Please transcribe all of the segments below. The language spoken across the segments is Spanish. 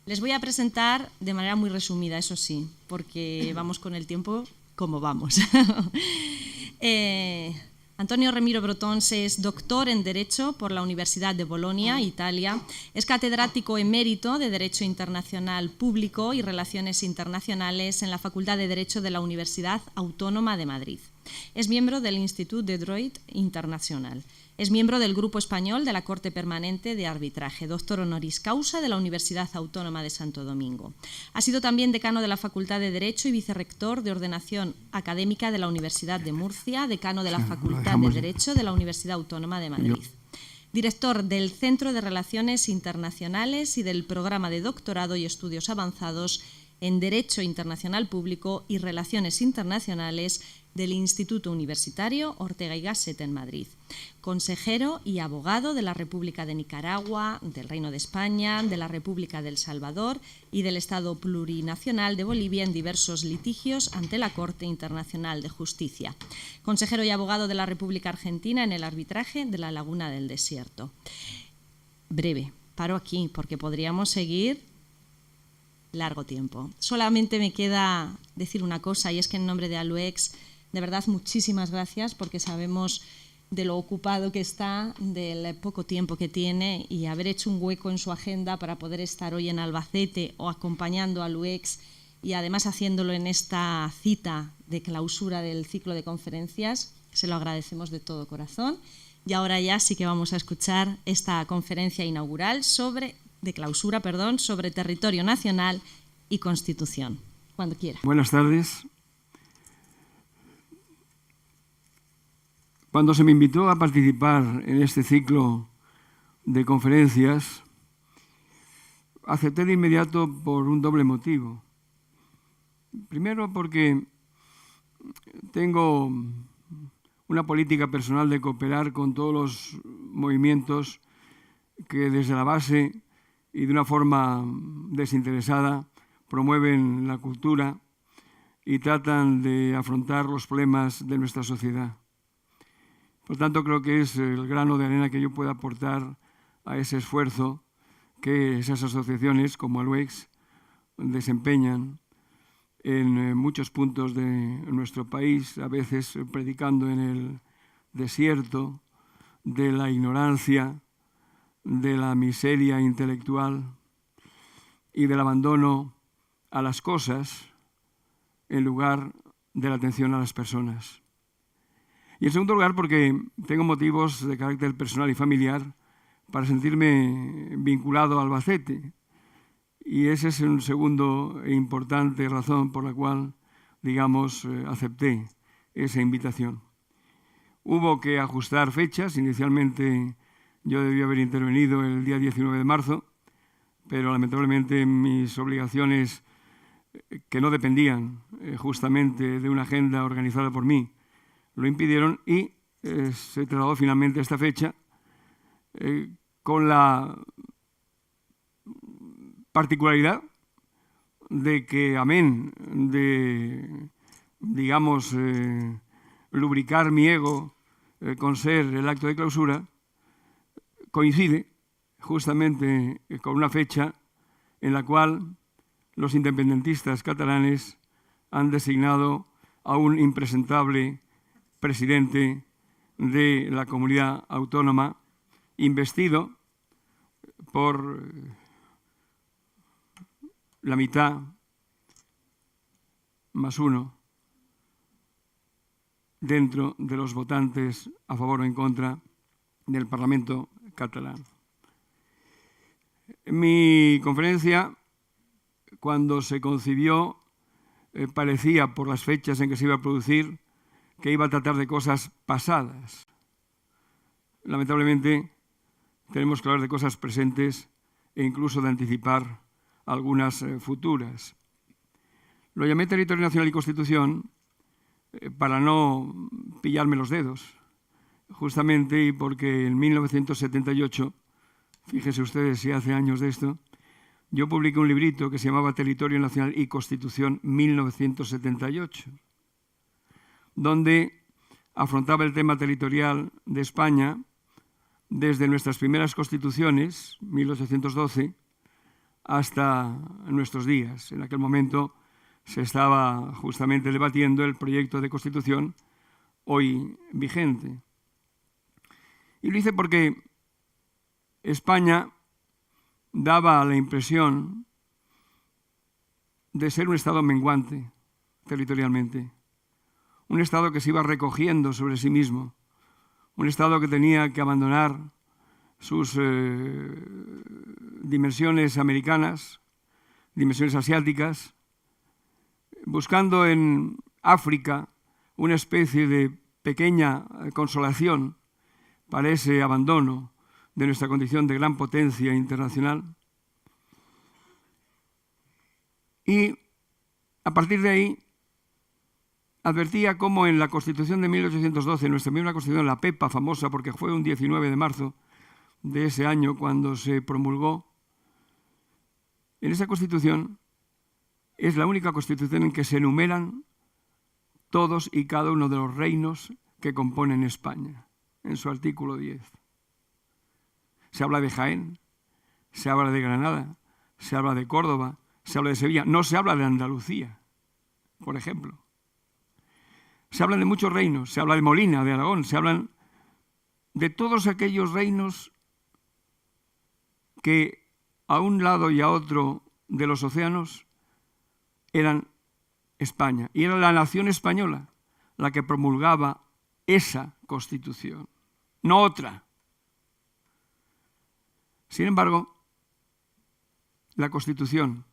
Les voy a presentar de manera muy resumida, eso sí, porque vamos con el tiempo como vamos. Antonio Remiro Brotons es doctor en Derecho por la Universidad de Bolonia, Italia. Es catedrático emérito de Derecho Internacional Público y Relaciones Internacionales en la Facultad de Derecho de la Universidad Autónoma de Madrid. Es miembro del Institut de Droit International. Es miembro del Grupo Español de la Corte Permanente de Arbitraje, doctor honoris causa de la Universidad Autónoma de Santo Domingo. Ha sido también decano de la Facultad de Derecho y vicerrector de Ordenación Académica de la Universidad de Murcia, decano de la Facultad de Derecho de la Universidad Autónoma de Madrid. Director del Centro de Relaciones Internacionales y del Programa de Doctorado y Estudios Avanzados en Derecho Internacional Público y Relaciones Internacionales del Instituto Universitario Ortega y Gasset en Madrid. Consejero y abogado de la República de Nicaragua, del Reino de España, de la República de El Salvador y del Estado Plurinacional de Bolivia en diversos litigios ante la Corte Internacional de Justicia. Consejero y abogado de la República Argentina en el arbitraje de la Laguna del Desierto. Breve, paro aquí porque podríamos seguir largo tiempo. Solamente me queda decir una cosa, y es que en nombre de Aluex, de verdad, muchísimas gracias, porque sabemos de lo ocupado que está, del poco tiempo que tiene, y haber hecho un hueco en su agenda para poder estar hoy en Albacete o acompañando a Aluex, y además haciéndolo en esta cita de clausura del ciclo de conferencias. Se lo agradecemos de todo corazón. Y ahora ya sí que vamos a escuchar esta conferencia inaugural de clausura, sobre territorio nacional y Constitución. Cuando quiera. Buenas tardes. Cuando se me invitó a participar en este ciclo de conferencias, acepté de inmediato por un doble motivo. Primero, porque tengo una política personal de cooperar con todos los movimientos que desde la base y de una forma desinteresada promueven la cultura y tratan de afrontar los problemas de nuestra sociedad. Por tanto, creo que es el grano de arena que yo pueda aportar a ese esfuerzo que esas asociaciones como Aluex desempeñan en muchos puntos de nuestro país, a veces predicando en el desierto de la ignorancia, de la miseria intelectual y del abandono a las cosas en lugar de la atención a las personas. Y en segundo lugar, porque tengo motivos de carácter personal y familiar para sentirme vinculado a Albacete. Y ese es un segundo e importante razón por la cual, acepté esa invitación. Hubo que ajustar fechas. Inicialmente yo debía haber intervenido el día 19 de marzo, pero lamentablemente mis obligaciones, que no dependían justamente de una agenda organizada por mí, lo impidieron y se trasladó finalmente a esta fecha con la particularidad de que, amén de, lubricar mi ego con ser el acto de clausura, coincide justamente con una fecha en la cual los independentistas catalanes han designado a un impresentable presidente de la comunidad autónoma, investido por la mitad más uno dentro de los votantes a favor o en contra del Parlamento catalán. Mi conferencia, cuando se concibió, parecía, por las fechas en que se iba a producir, que iba a tratar de cosas pasadas. Lamentablemente, tenemos que hablar de cosas presentes e incluso de anticipar algunas futuras. Lo llamé Territorio Nacional y Constitución para no pillarme los dedos, justamente y porque en 1978, fíjense ustedes si hace años de esto, yo publiqué un librito que se llamaba Territorio Nacional y Constitución 1978, donde afrontaba el tema territorial de España desde nuestras primeras constituciones, 1812, hasta nuestros días. En aquel momento se estaba justamente debatiendo el proyecto de Constitución hoy vigente. Y lo hice porque España daba la impresión de ser un Estado menguante territorialmente, un Estado que se iba recogiendo sobre sí mismo, un Estado que tenía que abandonar sus dimensiones americanas, dimensiones asiáticas, buscando en África una especie de pequeña consolación para ese abandono de nuestra condición de gran potencia internacional. Y a partir de ahí advertía cómo en la Constitución de 1812, nuestra misma Constitución, la PEPA famosa, porque fue un 19 de marzo de ese año cuando se promulgó, en esa Constitución es la única Constitución en que se enumeran todos y cada uno de los reinos que componen España, en su artículo 10. Se habla de Jaén, se habla de Granada, se habla de Córdoba, se habla de Sevilla, no se habla de Andalucía, por ejemplo. Se habla de muchos reinos, se habla de Molina, de Aragón, se hablan de todos aquellos reinos que a un lado y a otro de los océanos eran España. Y era la nación española la que promulgaba esa Constitución, no otra. Sin embargo, la Constitución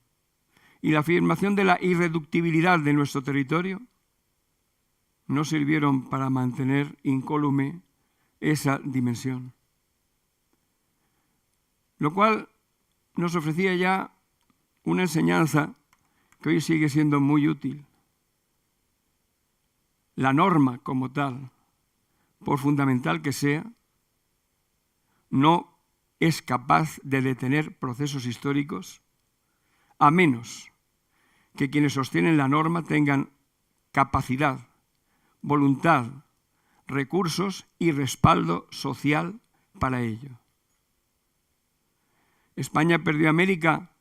y la afirmación de la irreductibilidad de nuestro territorio no sirvieron para mantener incólume esa dimensión. Lo cual nos ofrecía ya una enseñanza que hoy sigue siendo muy útil. La norma como tal, por fundamental que sea, no es capaz de detener procesos históricos a menos que quienes sostienen la norma tengan capacidad, voluntad, recursos y respaldo social para ello. España perdió América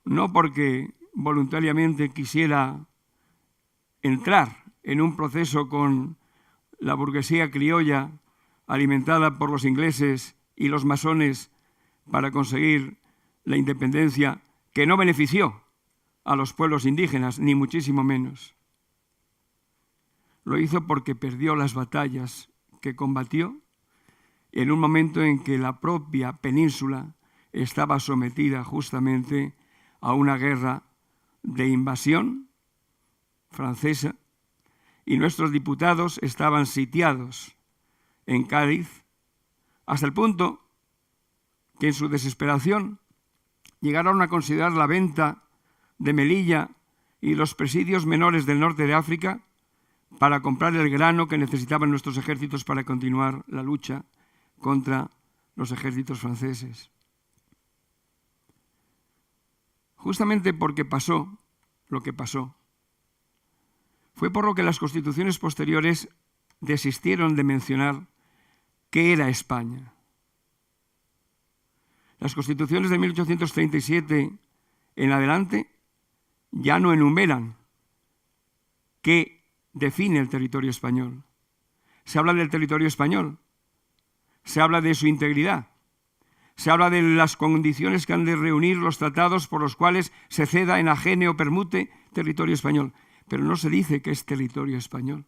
no porque voluntariamente quisiera entrar en un proceso con la burguesía criolla alimentada por los ingleses y los masones para conseguir la independencia que no benefició a los pueblos indígenas, ni muchísimo menos. Lo hizo porque perdió las batallas que combatió en un momento en que la propia península estaba sometida justamente a una guerra de invasión francesa y nuestros diputados estaban sitiados en Cádiz hasta el punto que en su desesperación llegaron a considerar la venta de Melilla y los presidios menores del norte de África para comprar el grano que necesitaban nuestros ejércitos para continuar la lucha contra los ejércitos franceses. Justamente porque pasó lo que pasó, fue por lo que las constituciones posteriores desistieron de mencionar qué era España. Las constituciones de 1837 en adelante ya no enumeran qué define el territorio español. Se habla del territorio español, se habla de su integridad, se habla de las condiciones que han de reunir los tratados por los cuales se ceda, enajene o permute territorio español, pero no se dice que es territorio español.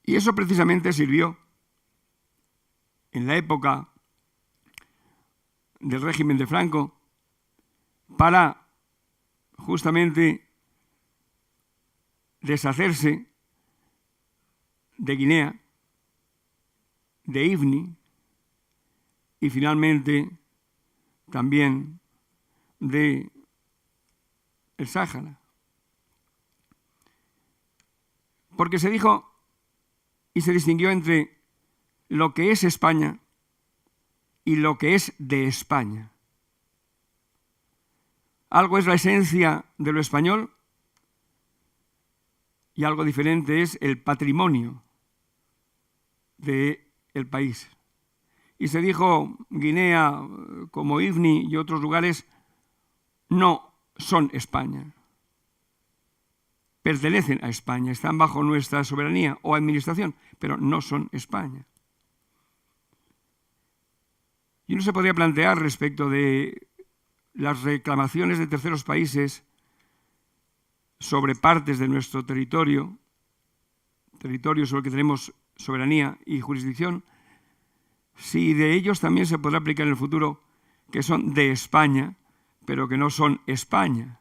Y eso precisamente sirvió en la época del régimen de Franco para justamente deshacerse de Guinea, de Ifni y finalmente también de el Sáhara. Porque se dijo y se distinguió entre lo que es España y lo que es de España. Algo es la esencia de lo español y algo diferente es el patrimonio del país. y se dijo Guinea, como Ifni y otros lugares, no son España. Pertenecen a España, están bajo nuestra soberanía o administración, pero no son España. Y uno se podría plantear respecto de las reclamaciones de terceros países sobre partes de nuestro territorio sobre el que tenemos soberanía y jurisdicción, si de ellos también se podrá aplicar en el futuro que son de España, pero que no son España.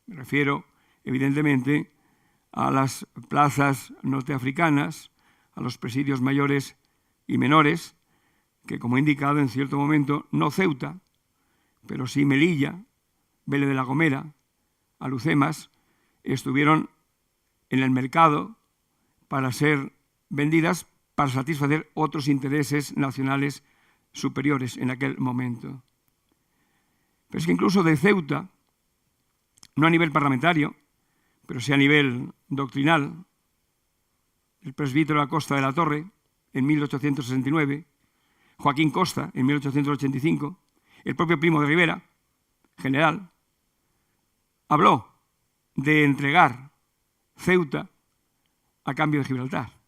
Me refiero, evidentemente, a las plazas norteafricanas, a los presidios mayores y menores, que, como he indicado en cierto momento, no Ceuta, pero sí Melilla, Vélez de la Gomera, Alhucemas, estuvieron en el mercado para ser vendidas para satisfacer otros intereses nacionales superiores en aquel momento. Pero es que incluso de Ceuta, no a nivel parlamentario, pero sí a nivel doctrinal, el presbítero Acosta de la Torre, en 1869, Joaquín Costa, en 1885, el propio Primo de Rivera, general, habló de entregar Ceuta a cambio de Gibraltar.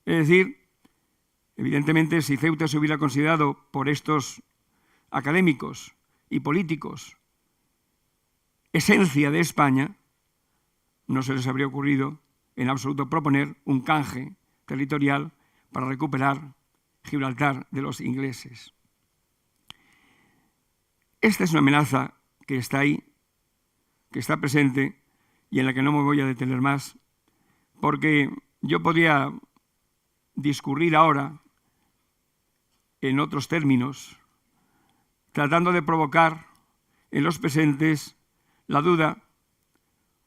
Es decir, evidentemente, si Ceuta se hubiera considerado por estos académicos y políticos esencia de España, no se les habría ocurrido en absoluto proponer un canje territorial para recuperar Gibraltar de los ingleses. Esta es una amenaza que está ahí, que está presente y en la que no me voy a detener más, porque yo podría discurrir ahora en otros términos, tratando de provocar en los presentes la duda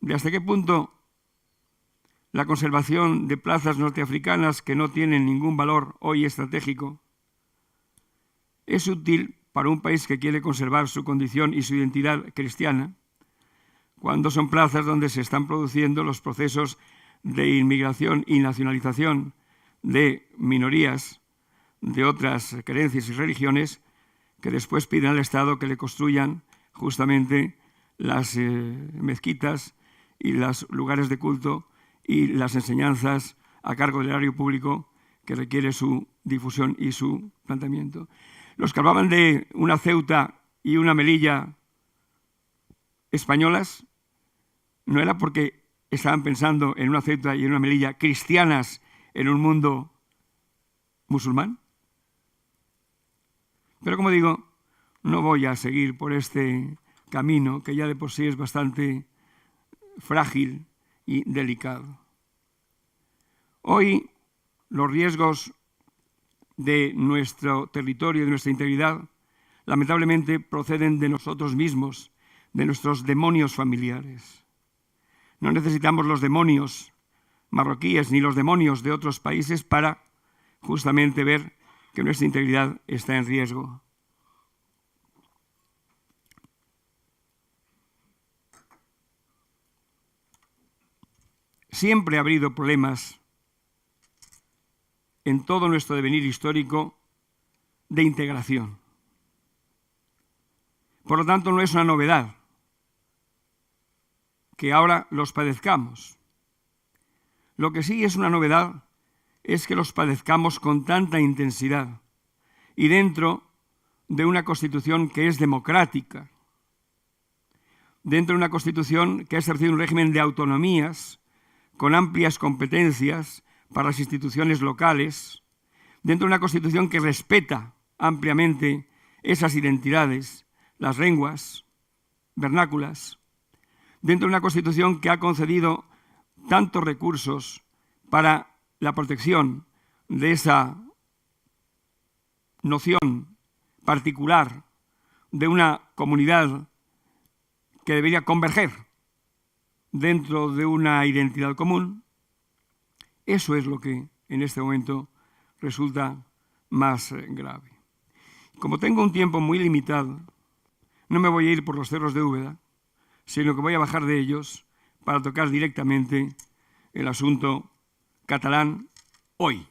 de hasta qué punto la conservación de plazas norteafricanas que no tienen ningún valor hoy estratégico es útil para un país que quiere conservar su condición y su identidad cristiana, cuando son plazas donde se están produciendo los procesos de inmigración y nacionalización de minorías de otras creencias y religiones que después piden al Estado que le construyan justamente las mezquitas y los lugares de culto y las enseñanzas a cargo del erario público que requiere su difusión y su planteamiento. Los que hablaban de una Ceuta y una Melilla españolas no era porque estaban pensando en una Ceuta y en una Melilla cristianas en un mundo musulmán. Pero como digo, no voy a seguir por este camino que ya de por sí es bastante frágil y delicado. Hoy los riesgos de nuestro territorio y de nuestra integridad lamentablemente proceden de nosotros mismos, de nuestros demonios familiares. No necesitamos los demonios marroquíes ni los demonios de otros países para justamente ver que nuestra integridad está en riesgo. Siempre ha habido problemas en todo nuestro devenir histórico de integración. Por lo tanto, no es una novedad que ahora los padezcamos. Lo que sí es una novedad es que los padezcamos con tanta intensidad y dentro de una Constitución que es democrática, dentro de una Constitución que ha establecido un régimen de autonomías con amplias competencias para las instituciones locales, dentro de una Constitución que respeta ampliamente esas identidades, las lenguas vernáculas, dentro de una Constitución que ha concedido tantos recursos para la protección de esa noción particular de una comunidad que debería converger dentro de una identidad común. Eso es lo que en este momento resulta más grave. Como tengo un tiempo muy limitado, no me voy a ir por los cerros de Úbeda, sino que voy a bajar de ellos para tocar directamente el asunto catalán hoy.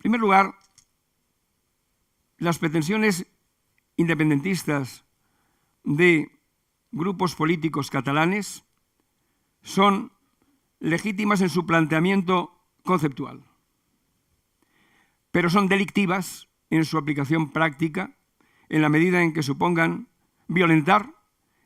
primer lugar, las pretensiones independentistas de grupos políticos catalanes son legítimas en su planteamiento conceptual, pero son delictivas en su aplicación práctica en la medida en que supongan violentar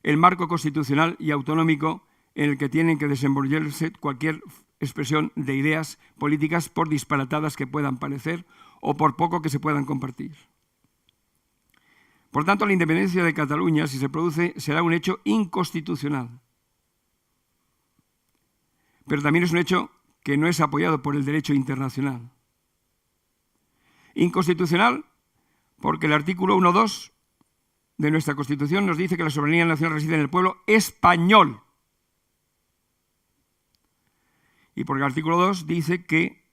el marco constitucional y autonómico en el que tienen que desenvolverse cualquier expresión de ideas políticas, por disparatadas que puedan parecer o por poco que se puedan compartir. Por tanto, la independencia de Cataluña, si se produce, será un hecho inconstitucional. Pero también es un hecho que no es apoyado por el derecho internacional. Inconstitucional porque el artículo 1.2 de nuestra Constitución nos dice que la soberanía nacional reside en el pueblo español. Y porque el artículo 2 dice que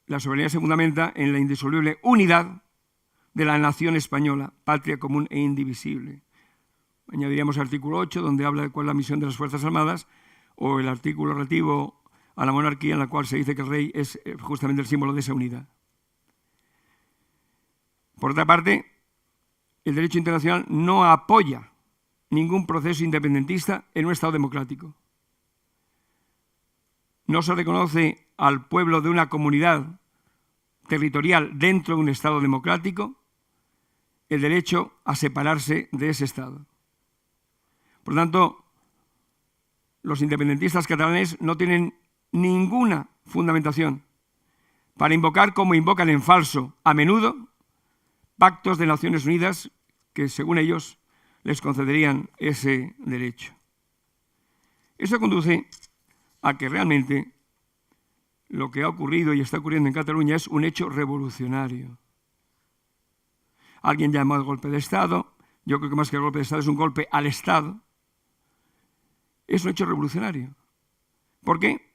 la soberanía se fundamenta en la indisoluble unidad de la nación española, patria común e indivisible. Añadiríamos el artículo 8, donde habla de cuál es la misión de las Fuerzas Armadas, o el artículo relativo a la monarquía, en la cual se dice que el rey es justamente el símbolo de esa unidad. Por otra parte, el derecho internacional no apoya ningún proceso independentista en un Estado democrático. No se reconoce al pueblo de una comunidad territorial dentro de un Estado democrático el derecho a separarse de ese Estado. Por tanto, los independentistas catalanes no tienen ninguna fundamentación para invocar, como invocan en falso a menudo, pactos de Naciones Unidas que, según ellos, les concederían ese derecho. Eso conduce a que realmente lo que ha ocurrido y está ocurriendo en Cataluña es un hecho revolucionario. Alguien llama al golpe de Estado. Yo creo que más que el golpe de Estado es un golpe al Estado. Es un hecho revolucionario. ¿Por qué?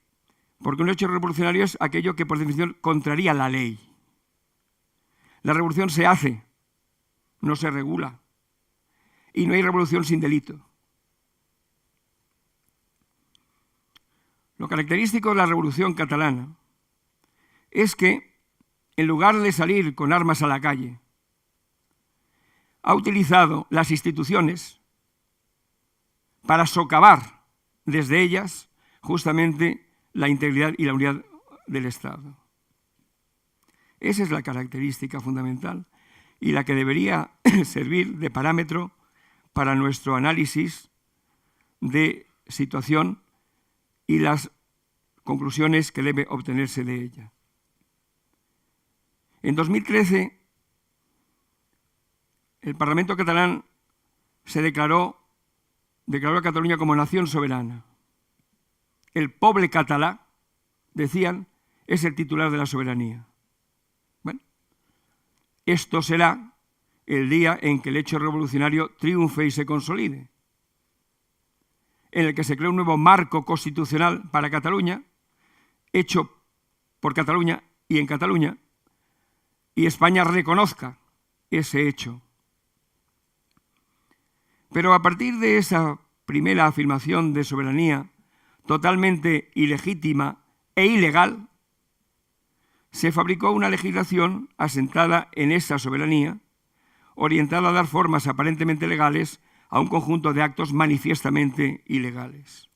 Porque un hecho revolucionario es aquello que por definición contraría la ley. La revolución se hace, no se regula. Y no hay revolución sin delito. Lo característico de la revolución catalana es que, en lugar de salir con armas a la calle, ha utilizado las instituciones para socavar desde ellas justamente la integridad y la unidad del Estado. Esa es la característica fundamental y la que debería servir de parámetro para nuestro análisis de situación y las conclusiones que debe obtenerse de ella. En 2013, el Parlamento catalán declaró a Cataluña como nación soberana. El poble català, decían, es el titular de la soberanía. Bueno, esto será el día en que el hecho revolucionario triunfe y se consolide, en el que se cree un nuevo marco constitucional para Cataluña, hecho por Cataluña y en Cataluña, y España reconozca ese hecho. Pero a partir de esa primera afirmación de soberanía totalmente ilegítima e ilegal, se fabricó una legislación asentada en esa soberanía, orientada a dar formas aparentemente legales a un conjunto de actos manifiestamente ilegales.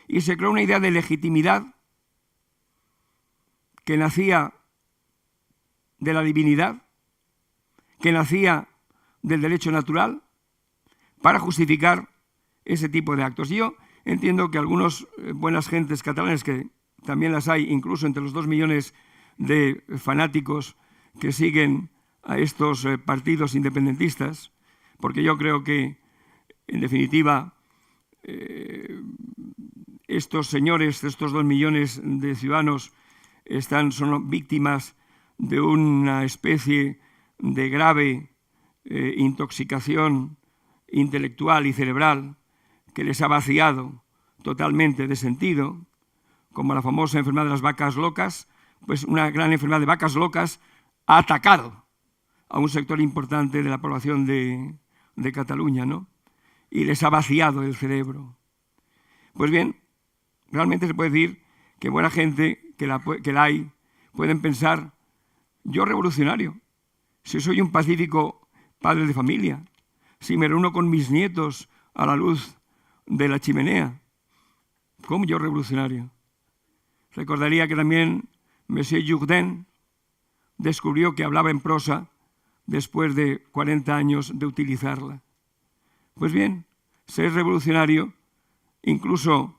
Y se creó una idea de legitimidad que nacía de la divinidad, que nacía del derecho natural, para justificar ese tipo de actos. Yo entiendo que algunas buenas gentes catalanes, que también las hay, incluso entre los 2 millones de fanáticos que siguen a estos partidos independentistas, porque yo creo que, en definitiva, estos señores, estos 2 millones de ciudadanos, son víctimas de una especie de grave intoxicación intelectual y cerebral que les ha vaciado totalmente de sentido, como la famosa enfermedad de las vacas locas. Pues una gran enfermedad de vacas locas ha atacado a un sector importante de la población de Cataluña, ¿no? Y les ha vaciado el cerebro. Pues bien, realmente se puede decir que buena gente, que la hay pueden pensar, yo revolucionario, si soy un pacífico padre de familia, si me reúno con mis nietos a la luz de la chimenea, ¿cómo yo revolucionario? Recordaría que también Monsieur Jourdain descubrió que hablaba en prosa después de 40 años de utilizarla. Pues bien, ser revolucionario, incluso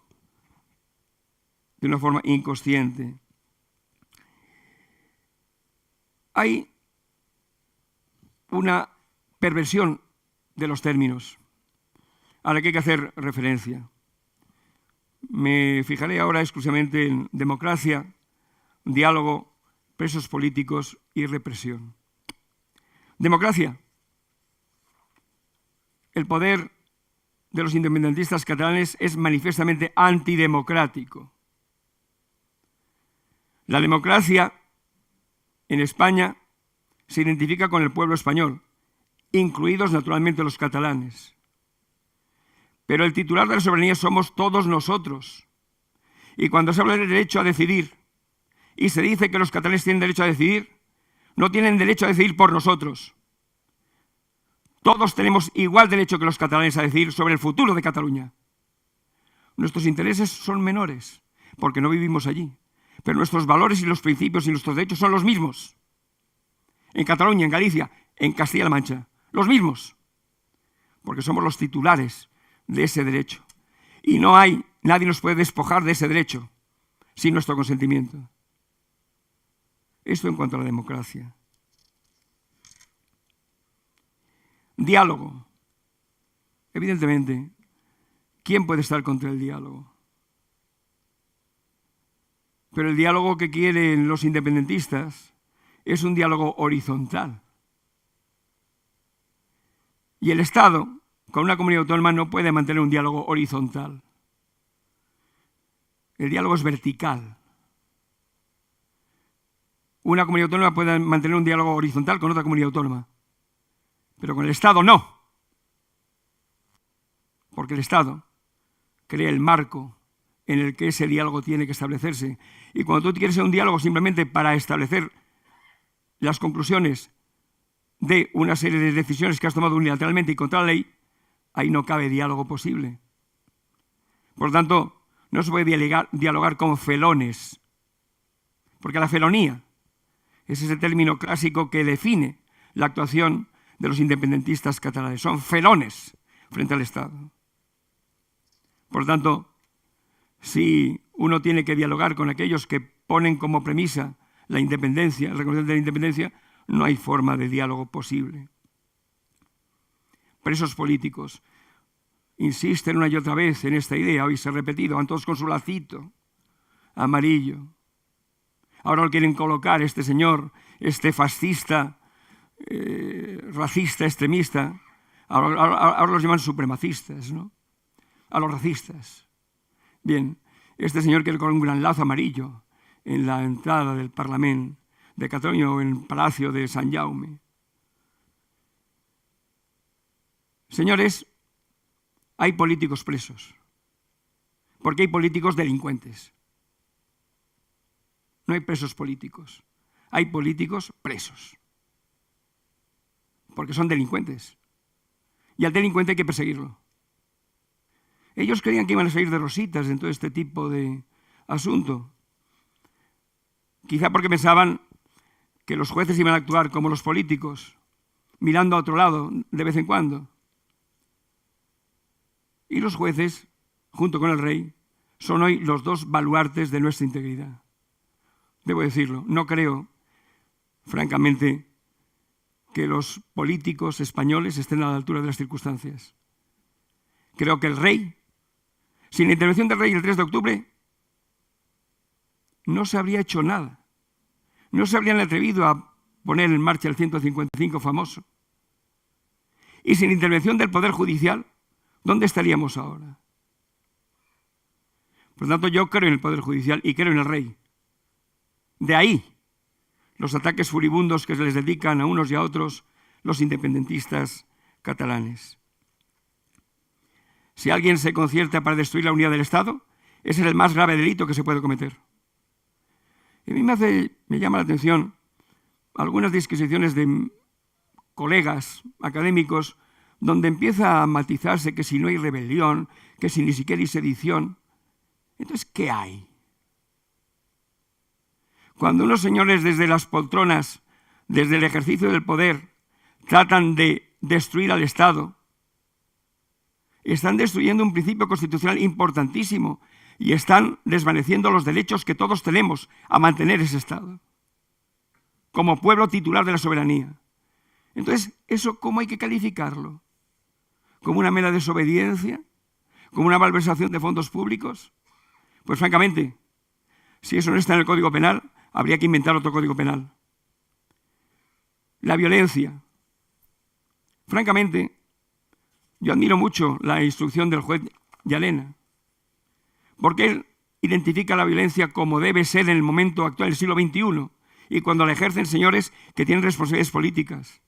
de una forma inconsciente. Hay una perversión de los términos a la que hay que hacer referencia. Me fijaré ahora exclusivamente en democracia, diálogo, presos políticos y represión. Democracia. El poder de los independentistas catalanes es manifiestamente antidemocrático. La democracia en España se identifica con el pueblo español, incluidos naturalmente los catalanes. Pero el titular de la soberanía somos todos nosotros. Y cuando se habla del derecho a decidir y se dice que los catalanes tienen derecho a decidir, no tienen derecho a decidir por nosotros. Todos tenemos igual derecho que los catalanes a decidir sobre el futuro de Cataluña. Nuestros intereses son menores, porque no vivimos allí. Pero nuestros valores y los principios y nuestros derechos son los mismos. En Cataluña, en Galicia, en Castilla-La Mancha, los mismos. Porque somos los titulares de ese derecho. Y nadie nos puede despojar de ese derecho sin nuestro consentimiento. Esto en cuanto a la democracia. Diálogo. Evidentemente, ¿quién puede estar contra el diálogo? Pero el diálogo que quieren los independentistas es un diálogo horizontal. Y el Estado, con una comunidad autónoma, no puede mantener un diálogo horizontal. El diálogo es vertical. Una comunidad autónoma puede mantener un diálogo horizontal con otra comunidad autónoma, pero con el Estado no. Porque el Estado crea el marco en el que ese diálogo tiene que establecerse. Y cuando tú quieres un diálogo simplemente para establecer las conclusiones de una serie de decisiones que has tomado unilateralmente y contra la ley, ahí no cabe diálogo posible. Por lo tanto, no se puede dialogar como felones, porque la felonía es ese término clásico que define la actuación de los independentistas catalanes. Son felones frente al Estado. Por lo tanto, si uno tiene que dialogar con aquellos que ponen como premisa la independencia, el reconocimiento de la independencia, no hay forma de diálogo posible. Presos políticos insisten una y otra vez en esta idea, hoy se ha repetido, van todos con su lacito amarillo. Ahora lo quieren colocar este señor, este fascista, racista, extremista, ahora los llaman supremacistas, ¿no? A los racistas. Bien, este señor quiere con un gran lazo amarillo en la entrada del Parlamento de Cataluña o en el Palacio de San Jaume. Señores, hay políticos presos, porque hay políticos delincuentes. No hay presos políticos, hay políticos presos, porque son delincuentes. Y al delincuente hay que perseguirlo. Ellos creían que iban a salir de rositas en todo este tipo de asunto. Quizá porque pensaban que los jueces iban a actuar como los políticos, mirando a otro lado de vez en cuando. Y los jueces, junto con el rey, son hoy los dos baluartes de nuestra integridad. Debo decirlo, no creo, francamente, que los políticos españoles estén a la altura de las circunstancias. Creo que el rey, sin la intervención del rey el 3 de octubre, no se habría hecho nada. No se habrían atrevido a poner en marcha el 155 famoso. Y sin intervención del Poder Judicial, ¿dónde estaríamos ahora? Por lo tanto, yo creo en el Poder Judicial y creo en el rey. De ahí los ataques furibundos que se les dedican a unos y a otros los independentistas catalanes. Si alguien se concierta para destruir la unidad del Estado, ese es el más grave delito que se puede cometer. Y a mí me llama la atención algunas disquisiciones de colegas académicos donde empieza a matizarse que si no hay rebelión, que si ni siquiera hay sedición. Entonces, ¿qué hay? Cuando unos señores desde las poltronas, desde el ejercicio del poder, tratan de destruir al Estado, están destruyendo un principio constitucional importantísimo y están desvaneciendo los derechos que todos tenemos a mantener ese Estado, como pueblo titular de la soberanía. Entonces, ¿eso cómo hay que calificarlo? ¿Como una mera desobediencia? ¿Como una malversación de fondos públicos? Pues francamente, si eso no está en el Código Penal, habría que inventar otro Código Penal. La violencia. Francamente, yo admiro mucho la instrucción del juez Llarena, porque él identifica la violencia como debe ser en el momento actual del siglo XXI y cuando la ejercen señores que tienen responsabilidades políticas.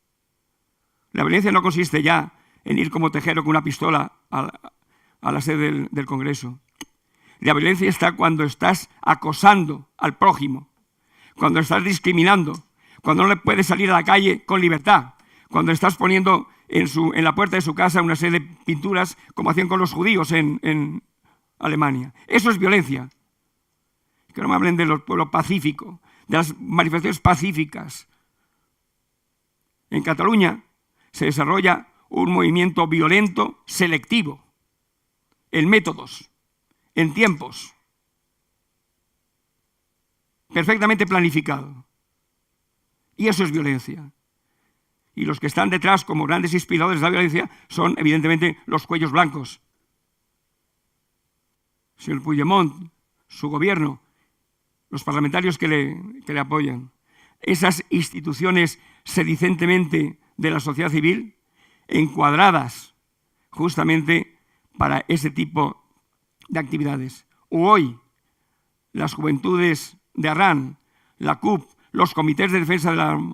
La violencia no consiste ya en ir como tejero con una pistola a la sede del Congreso. La violencia está cuando estás acosando al prójimo, cuando estás discriminando, cuando no le puedes salir a la calle con libertad, cuando estás poniendo en la puerta de su casa una serie de pinturas como hacían con los judíos en Alemania. Eso es violencia. Que no me hablen del pueblo pacífico, de las manifestaciones pacíficas. En Cataluña se desarrolla un movimiento violento selectivo, en métodos, en tiempos, perfectamente planificado. Y eso es violencia. Y los que están detrás como grandes inspiradores de la violencia son evidentemente los cuellos blancos. Señor Puigdemont, su gobierno, los parlamentarios que le apoyan, esas instituciones sedicentemente de la sociedad civil encuadradas justamente para ese tipo de actividades. O hoy, las juventudes de Arran, la CUP, los comités de defensa de la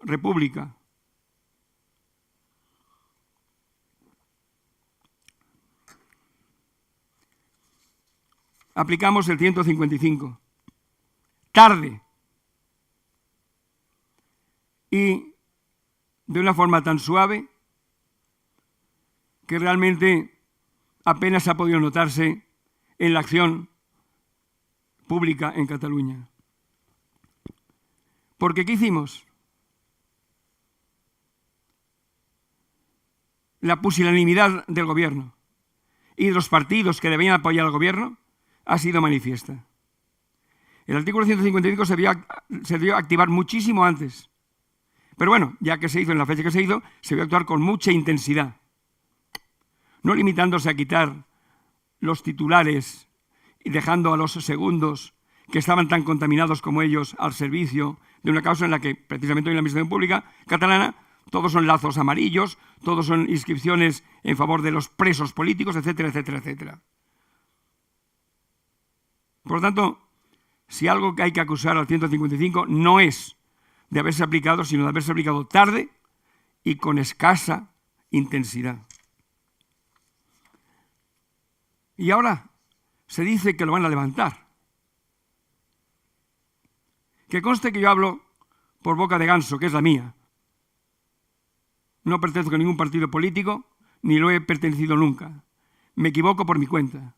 República. Aplicamos el 155. Tarde. Y de una forma tan suave que realmente apenas ha podido notarse en la acción pública en Cataluña. Porque ¿qué hicimos? La pusilanimidad del gobierno y de los partidos que debían apoyar al gobierno ha sido manifiesta. El artículo 155 se debió activar muchísimo antes. Pero bueno, ya que se hizo en la fecha que se hizo, se debió actuar con mucha intensidad. No limitándose a quitar los titulares y dejando a los segundos que estaban tan contaminados como ellos al servicio de una causa en la que precisamente hoy en la Administración Pública catalana todos son lazos amarillos, todos son inscripciones en favor de los presos políticos, etcétera, etcétera, etcétera. Por lo tanto, si algo que hay que acusar al 155 no es de haberse aplicado, sino de haberse aplicado tarde y con escasa intensidad. Y ahora se dice que lo van a levantar. Que conste que yo hablo por boca de ganso, que es la mía. No pertenezco a ningún partido político, ni lo he pertenecido nunca. Me equivoco por mi cuenta.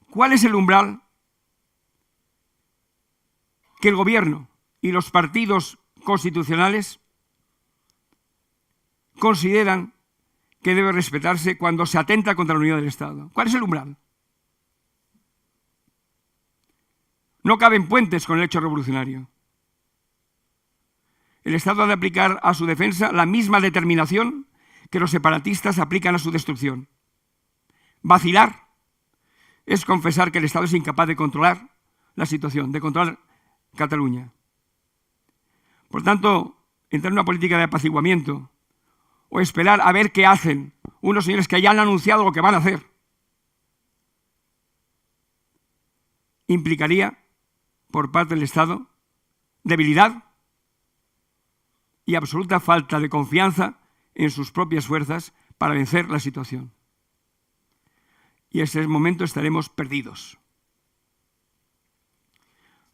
¿Cuál es el umbral que el gobierno y los partidos constitucionales consideran que debe respetarse cuando se atenta contra la unidad del Estado? ¿Cuál es el umbral? No caben puentes con el hecho revolucionario. El Estado ha de aplicar a su defensa la misma determinación que los separatistas aplican a su destrucción. Vacilar es confesar que el Estado es incapaz de controlar la situación, de controlar Cataluña. Por tanto, entrar en una política de apaciguamiento o esperar a ver qué hacen unos señores que ya han anunciado lo que van a hacer, implicaría por parte del Estado debilidad y absoluta falta de confianza en sus propias fuerzas para vencer la situación. Y en ese momento estaremos perdidos.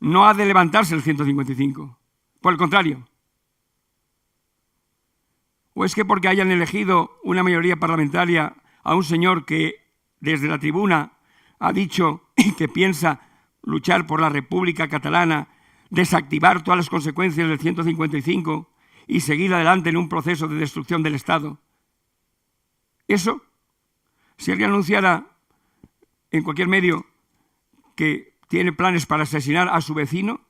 no ha de levantarse el 155. Por el contrario. ¿O es que porque hayan elegido una mayoría parlamentaria a un señor que desde la tribuna ha dicho que piensa luchar por la República Catalana, desactivar todas las consecuencias del 155 y seguir adelante en un proceso de destrucción del Estado? Eso, si alguien anunciara en cualquier medio que tiene planes para asesinar a su vecino,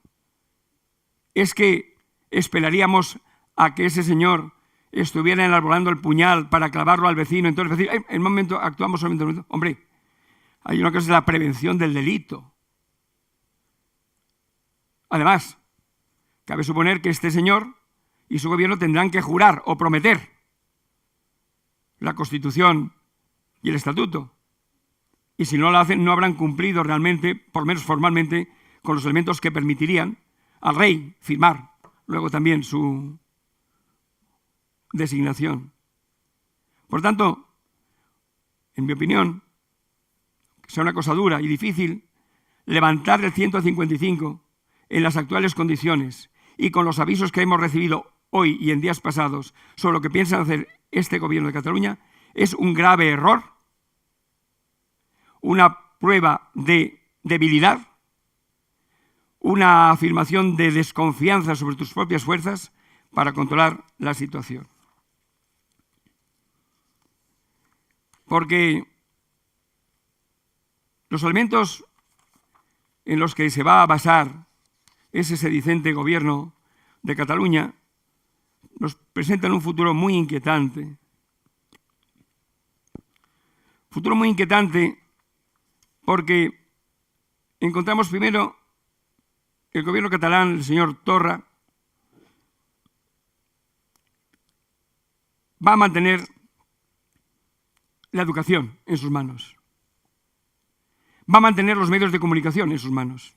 es que esperaríamos a que ese señor estuviera enarbolando el puñal para clavarlo al vecino. Entonces decir, en un momento actuamos solamente en un momento. Hombre, hay una cosa, es la prevención del delito. Además, cabe suponer que este señor y su gobierno tendrán que jurar o prometer la Constitución y el Estatuto. Y si no lo hacen, no habrán cumplido realmente, por lo menos formalmente, con los elementos que permitirían al rey firmar luego también su designación. Por tanto, en mi opinión, que sea una cosa dura y difícil, levantar el 155 en las actuales condiciones y con los avisos que hemos recibido hoy y en días pasados sobre lo que piensan hacer este gobierno de Cataluña, es un grave error, una prueba de debilidad, una afirmación de desconfianza sobre tus propias fuerzas para controlar la situación. Porque los elementos en los que se va a basar ese sedicente gobierno de Cataluña nos presentan un futuro muy inquietante. Futuro muy inquietante porque encontramos primero el gobierno catalán, el señor Torra, va a mantener la educación en sus manos. Va a mantener los medios de comunicación en sus manos.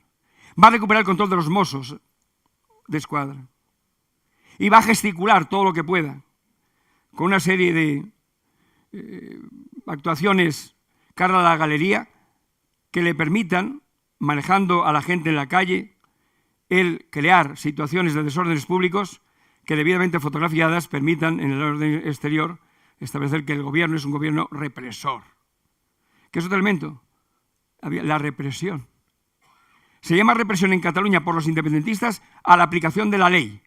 Va a recuperar el control de los Mossos de Escuadra. Y va a gesticular todo lo que pueda con una serie de actuaciones cara a la galería que le permitan, manejando a la gente en la calle, el crear situaciones de desórdenes públicos que debidamente fotografiadas permitan en el orden exterior establecer que el gobierno es un gobierno represor. ¿Qué es otro elemento? La represión. Se llama represión en Cataluña por los independentistas a la aplicación de la ley.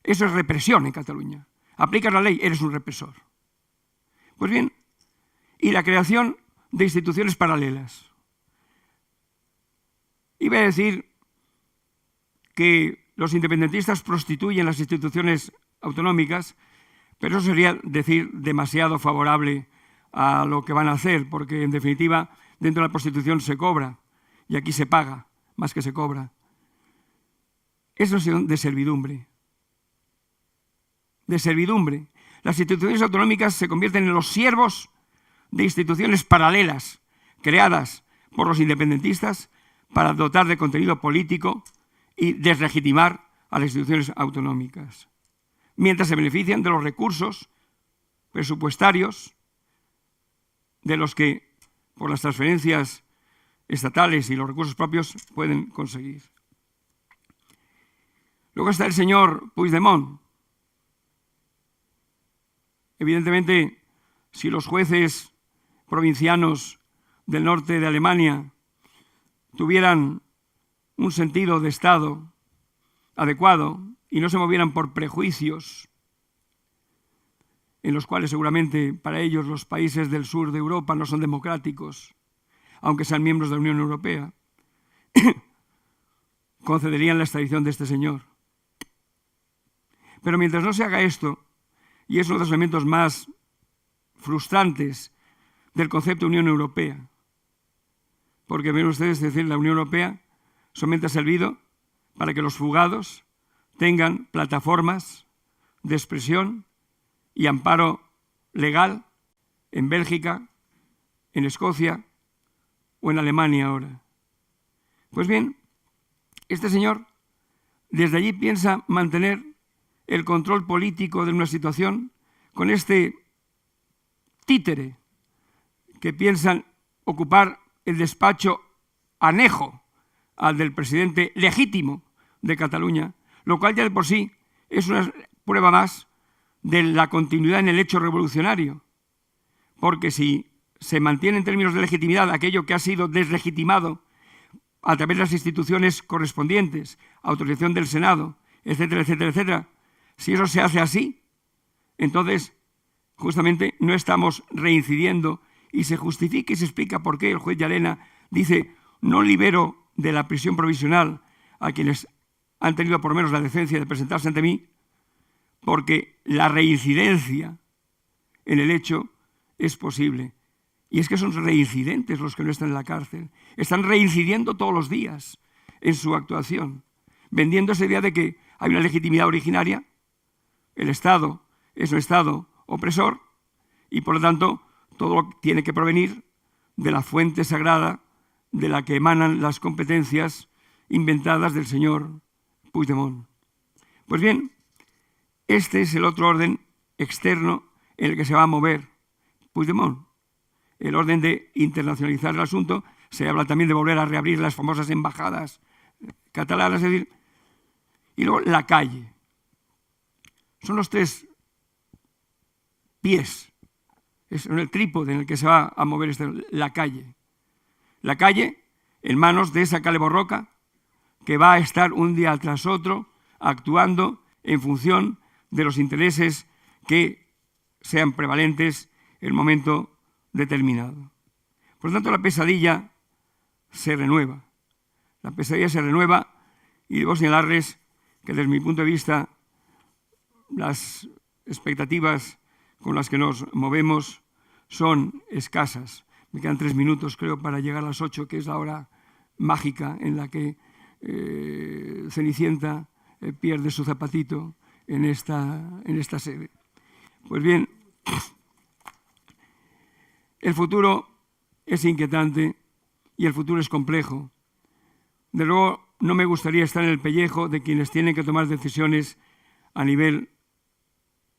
Eso es represión en Cataluña. Aplicas la ley, eres un represor. Pues bien, y la creación de instituciones paralelas. Iba a decir que los independentistas prostituyen las instituciones autonómicas, pero eso sería decir demasiado favorable a lo que van a hacer, porque en definitiva dentro de la prostitución se cobra y aquí se paga más que se cobra. Es una situación de servidumbre. De servidumbre. Las instituciones autonómicas se convierten en los siervos de instituciones paralelas creadas por los independentistas para dotar de contenido político y deslegitimar a las instituciones autonómicas, mientras se benefician de los recursos presupuestarios de los que, por las transferencias estatales y los recursos propios, pueden conseguir. Luego está el señor Puigdemont. Evidentemente, si los jueces provincianos del norte de Alemania tuvieran un sentido de Estado adecuado y no se movieran por prejuicios en los cuales seguramente para ellos los países del sur de Europa no son democráticos, aunque sean miembros de la Unión Europea, concederían la extradición de este señor. Pero mientras no se haga esto, y es uno de los elementos más frustrantes del concepto de Unión Europea, porque ven ustedes decir la Unión Europea solamente ha servido para que los fugados tengan plataformas de expresión y amparo legal en Bélgica, en Escocia o en Alemania ahora. Pues bien, este señor desde allí piensa mantener el control político de una situación con este títere que piensan ocupar el despacho anejo al del presidente legítimo de Cataluña, lo cual ya de por sí es una prueba más de la continuidad en el hecho revolucionario, porque si se mantiene en términos de legitimidad aquello que ha sido deslegitimado a través de las instituciones correspondientes, autorización del Senado, etcétera, etcétera, etcétera, si eso se hace así, entonces justamente no estamos reincidiendo y se justifica y se explica por qué el juez Llarena dice no libero de la prisión provisional a quienes han tenido por lo menos la decencia de presentarse ante mí, porque la reincidencia en el hecho es posible. Y es que son reincidentes los que no están en la cárcel. Están reincidiendo todos los días en su actuación, vendiendo esa idea de que hay una legitimidad originaria, el Estado es un Estado opresor y por lo tanto todo tiene que provenir de la fuente sagrada de la que emanan las competencias inventadas del señor Puigdemont. Pues bien, este es el otro orden externo en el que se va a mover Puigdemont. El orden de internacionalizar el asunto, se habla también de volver a reabrir las famosas embajadas catalanas, es decir, y luego la calle. Son los tres pies, es el trípode en el que se va a mover la calle. La calle en manos de esa Kale Borroka que va a estar un día tras otro actuando en función de los intereses que sean prevalentes en el momento determinado. Por lo tanto, la pesadilla se renueva. La pesadilla se renueva y debo señalarles que desde mi punto de vista las expectativas con las que nos movemos son escasas. Me quedan 3 minutos, creo, para llegar a las 8, que es la hora mágica en la que Cenicienta pierde su zapatito en esta sede. Pues bien, el futuro es inquietante y el futuro es complejo. De luego, no me gustaría estar en el pellejo de quienes tienen que tomar decisiones a nivel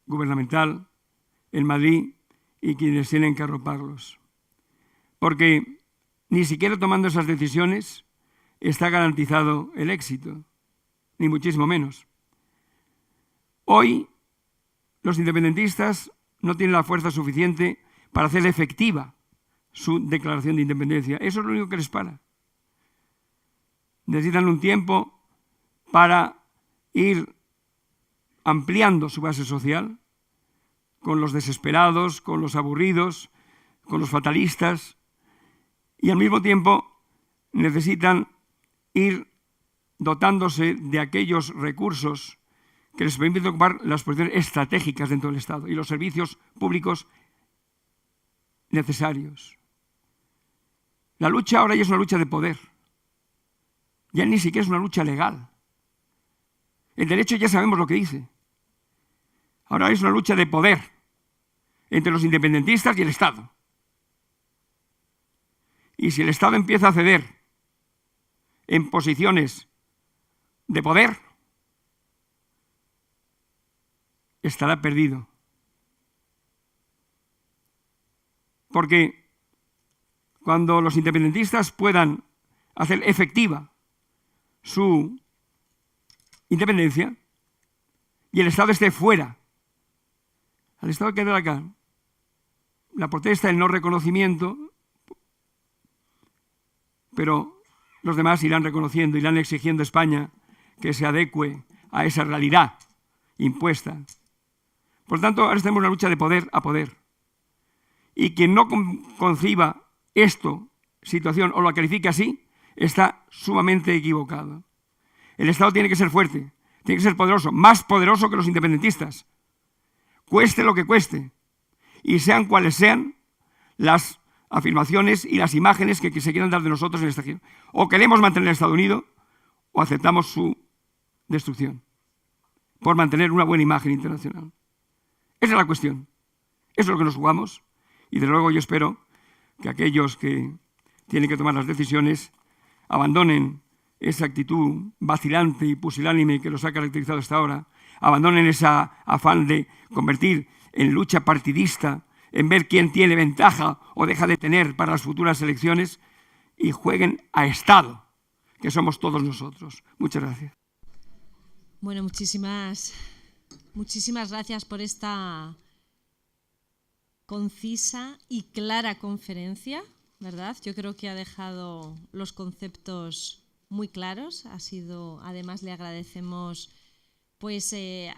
gubernamental en Madrid y quienes tienen que arroparlos. Porque ni siquiera tomando esas decisiones está garantizado el éxito, ni muchísimo menos. Hoy, los independentistas no tienen la fuerza suficiente para hacer efectiva su declaración de independencia. Eso es lo único que les para. Necesitan un tiempo para ir ampliando su base social con los desesperados, con los aburridos, con los fatalistas, y al mismo tiempo necesitan ir dotándose de aquellos recursos que les permiten ocupar las posiciones estratégicas dentro del Estado y los servicios públicos necesarios. La lucha ahora ya es una lucha de poder. Ya ni siquiera es una lucha legal. El derecho ya sabemos lo que dice. Ahora es una lucha de poder entre los independentistas y el Estado. Y si el Estado empieza a ceder en posiciones de poder, estará perdido. Porque cuando los independentistas puedan hacer efectiva su independencia y el Estado esté fuera, al Estado quedará acá la protesta, el no reconocimiento, pero los demás irán reconociendo, irán exigiendo a España que se adecue a esa realidad impuesta. Por tanto, ahora estamos en una lucha de poder a poder. Y quien no conciba situación, o lo califique así, está sumamente equivocado. El Estado tiene que ser fuerte, tiene que ser poderoso, más poderoso que los independentistas, cueste lo que cueste, y sean cuales sean las afirmaciones y las imágenes que se quieran dar de nosotros en esta región. O queremos mantener el Estado unido o aceptamos su destrucción por mantener una buena imagen internacional. Esa es la cuestión. Eso es lo que nos jugamos y desde luego yo espero que aquellos que tienen que tomar las decisiones abandonen esa actitud vacilante y pusilánime que los ha caracterizado hasta ahora, abandonen ese afán de convertir en lucha partidista, en ver quién tiene ventaja o deja de tener para las futuras elecciones y jueguen a Estado, que somos todos nosotros. Muchas gracias. Bueno, muchísimas gracias por esta concisa y clara conferencia, ¿verdad? Yo creo que ha dejado los conceptos muy claros. Además, le agradecemos pues, que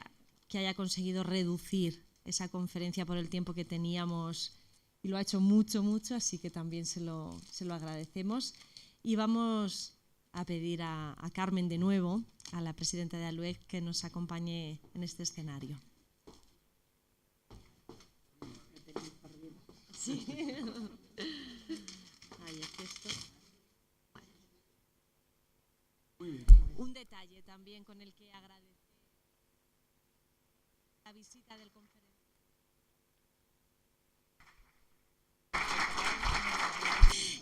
haya conseguido reducir esa conferencia por el tiempo que teníamos y lo ha hecho mucho, así que también se lo agradecemos. Y vamos a pedir a Carmen de nuevo, a la presidenta de ALUEC, que nos acompañe en este escenario. Sí. Ahí es esto. Un detalle también con el que agradece la visita del conferenciante.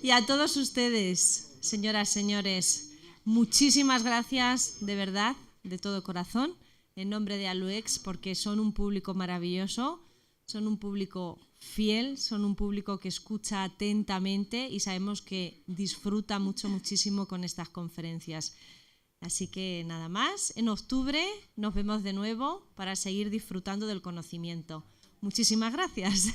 Y a todos ustedes, señoras, señores, muchísimas gracias, de verdad, de todo corazón, en nombre de ALUEX, porque son un público maravilloso, son un público fiel, son un público que escucha atentamente y sabemos que disfruta muchísimo con estas conferencias. Así que nada más, en octubre nos vemos de nuevo para seguir disfrutando del conocimiento. Muchísimas gracias.